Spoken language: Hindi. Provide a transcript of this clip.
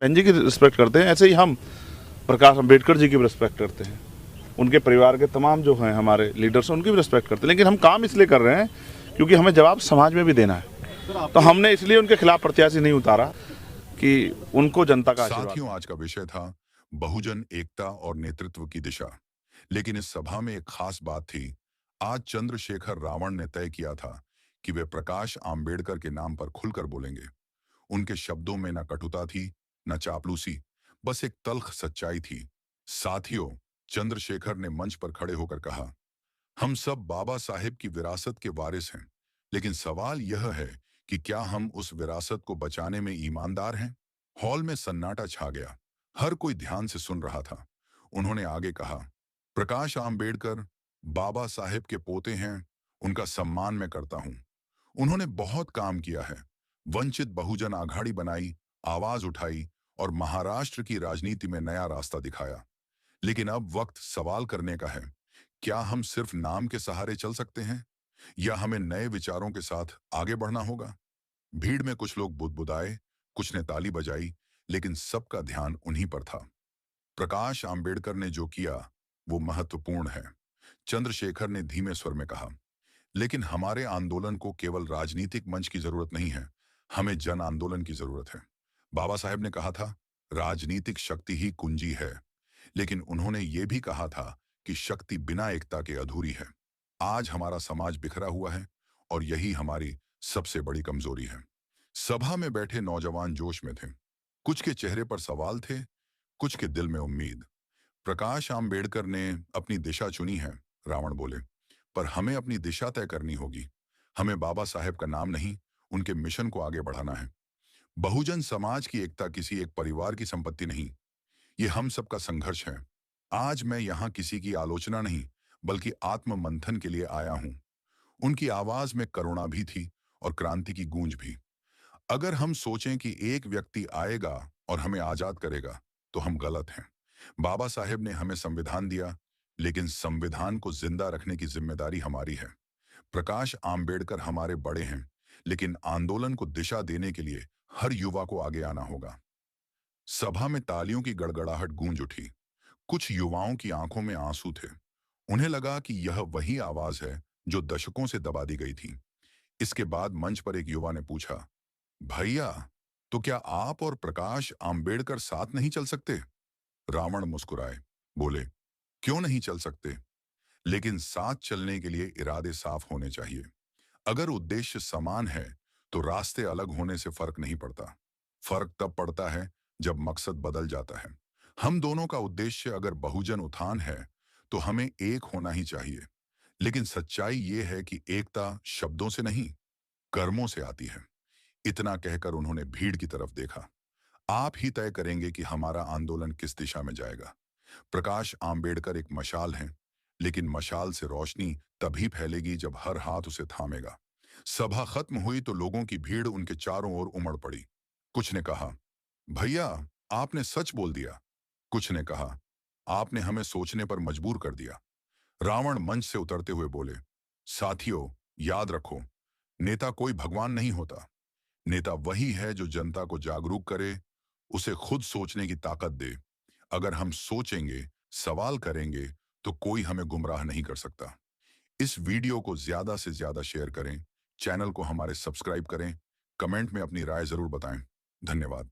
बहन जी की रिस्पेक्ट करते हैं, ऐसे ही हम प्रकाश अंबेडकर जी की भी रिस्पेक्ट करते हैं। उनके परिवार के तमाम जो हैं हमारे लीडर्स उनकी भी रिस्पेक्ट करते हैं, लेकिन हम काम इसलिए कर रहे हैं क्योंकि हमें जवाब समाज में भी देना है। तो हमने इसलिए उनके खिलाफ प्रत्याशी नहीं उतारा कि उनको जनता का आशीर्वाद साथियों, है। आज का विषय था बहुजन एकता और नेतृत्व की दिशा। लेकिन इस सभा में एक खास बात थी। आज चंद्रशेखर रावण ने तय किया था कि वे प्रकाश आंबेडकर के नाम पर खुलकर बोलेंगे। उनके शब्दों में न कटुता थी, न चापलूसी, बस एक तल्ख सच्चाई थी। साथियों, चंद्रशेखर ने मंच पर खड़े होकर कहा, हम सब बाबा साहेब की विरासत के वारिस हैं, लेकिन सवाल यह है कि क्या हम उस विरासत को बचाने में ईमानदार हैं। हॉल में सन्नाटा छा गया। हर कोई ध्यान से सुन रहा था। उन्होंने आगे कहा, प्रकाश आंबेडकर बाबा साहेब के पोते हैं। उनका सम्मान मैं करता हूं। उन्होंने बहुत काम किया है। वंचित बहुजन आघाड़ी बनाई, आवाज उठाई और महाराष्ट्र की राजनीति में नया रास्ता दिखाया। लेकिन अब वक्त सवाल करने का है, क्या हम सिर्फ नाम के सहारे चल सकते हैं या हमें नए विचारों के साथ आगे बढ़ना होगा। भीड़ में कुछ लोग बुदबुदाए, कुछ ने ताली बजाई, लेकिन सबका ध्यान उन्हीं पर था। प्रकाश आंबेडकर ने जो किया वो महत्वपूर्ण है, चंद्रशेखर ने धीमे स्वर में कहा। लेकिन हमारे आंदोलन को केवल राजनीतिक मंच की जरूरत नहीं है, हमें जन आंदोलन की जरूरत है। बाबा साहेब ने कहा था, राजनीतिक शक्ति ही कुंजी है। लेकिन उन्होंने ये भी कहा था कि शक्ति बिना एकता के अधूरी है। आज हमारा समाज बिखरा हुआ है और यही हमारी सबसे बड़ी कमजोरी है। सभा में बैठे नौजवान जोश में थे। कुछ के चेहरे पर सवाल थे, कुछ के दिल में उम्मीद। प्रकाश आंबेडकर ने अपनी दिशा चुनी है, रावण बोले, पर हमें अपनी दिशा तय करनी होगी। हमें बाबा साहेब का नाम नहीं, उनके मिशन को आगे बढ़ाना है। बहुजन समाज की एकता किसी एक परिवार की संपत्ति नहीं, ये हम सबका संघर्ष है। आज मैं यहाँ किसी की आलोचना नहीं, बल्कि आत्म मंथन के लिए आया हूँ। उनकी आवाज में करुणा भी थी और क्रांति की गूंज भी। अगर हम सोचें कि एक व्यक्ति आएगा और हमें आजाद करेगा, तो हम गलत हैं। बाबा साहेब ने हमें संविधान दिया, लेकिन संविधान को जिंदा रखने की जिम्मेदारी हमारी है। प्रकाश आंबेडकर हमारे बड़े हैं, लेकिन आंदोलन को दिशा देने के लिए हर युवा को आगे आना होगा। सभा में तालियों की गड़गड़ाहट गूंज उठी। कुछ युवाओं की आंखों में आंसू थे। उन्हें लगा कि यह वही आवाज है जो दशकों से दबा दी गई थी। इसके बाद मंच पर एक युवा ने पूछा, भैया, तो क्या आप और प्रकाश आंबेडकर साथ नहीं चल सकते। रावण मुस्कुराए, बोले, क्यों नहीं चल सकते, लेकिन साथ चलने के लिए इरादे साफ होने चाहिए। अगर उद्देश्य समान है तो रास्ते अलग होने से फर्क नहीं पड़ता। फर्क तब पड़ता है जब मकसद बदल जाता है। हम दोनों का उद्देश्य अगर बहुजन उत्थान है तो हमें एक होना ही चाहिए। लेकिन सच्चाई ये है कि एकता शब्दों से नहीं, कर्मों से आती है। इतना कहकर उन्होंने भीड़ की तरफ देखा। आप ही तय करेंगे कि हमारा आंदोलन किस दिशा में जाएगा। प्रकाश आंबेडकर एक मशाल हैं, लेकिन मशाल से रोशनी तभी फैलेगी जब हर हाथ उसे थामेगा। सभा खत्म हुई तो लोगों की भीड़ उनके चारों ओर उमड़ पड़ी। कुछ ने कहा, भैया, आपने सच बोल दिया। कुछ ने कहा, आपने हमें सोचने पर मजबूर कर दिया। रावण मंच से उतरते हुए बोले, साथियों, याद रखो, नेता कोई भगवान नहीं होता। नेता वही है जो जनता को जागरूक करे, उसे खुद सोचने की ताकत दे। अगर हम सोचेंगे, सवाल करेंगे, तो कोई हमें गुमराह नहीं कर सकता। इस वीडियो को ज्यादा से ज्यादा शेयर करें, चैनल को हमारे सब्सक्राइब करें, कमेंट में अपनी राय जरूर बताएं। धन्यवाद।